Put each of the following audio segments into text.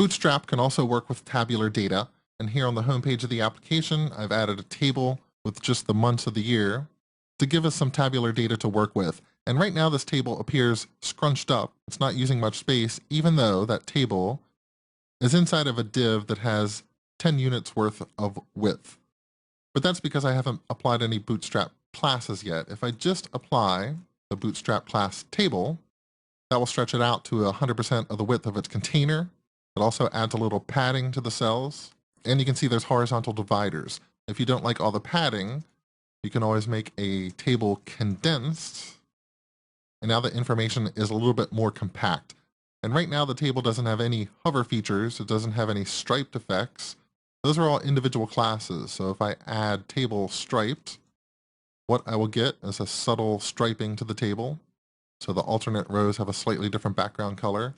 Bootstrap can also work with tabular data, and here on the home page of the application, I've added a table with just the months of the year to give us some tabular data to work with. And right now this table appears scrunched up. It's not using much space, even though that table is inside of a div that has 10 units worth of width. But that's because I haven't applied any Bootstrap classes yet. If I just apply the Bootstrap class table, that will stretch it out to 100% of the width of its container. It also adds a little padding to the cells. And you can see there's horizontal dividers. If you don't like all the padding, you can always make a table condensed. And now the information is a little bit more compact. And right now the table doesn't have any hover features. It doesn't have any striped effects. Those are all individual classes. So if I add table striped, what I will get is a subtle striping to the table. So the alternate rows have a slightly different background color.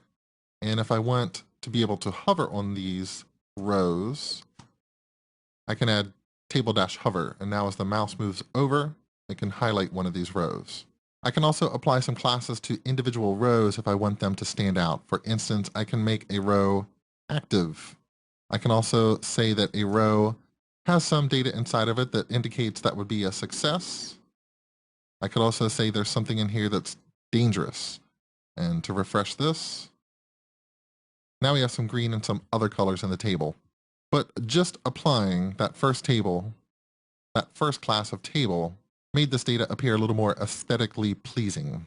And if I want to be able to hover on these rows, I can add table-hover. And now as the mouse moves over, it can highlight one of these rows. I can also apply some classes to individual rows if I want them to stand out. For instance, I can make a row active. I can also say that a row has some data inside of it that indicates that would be a success. I could also say there's something in here that's dangerous. And to refresh this, now we have some green and some other colors in the table. But just applying that first table, that first class of table, made this data appear a little more aesthetically pleasing.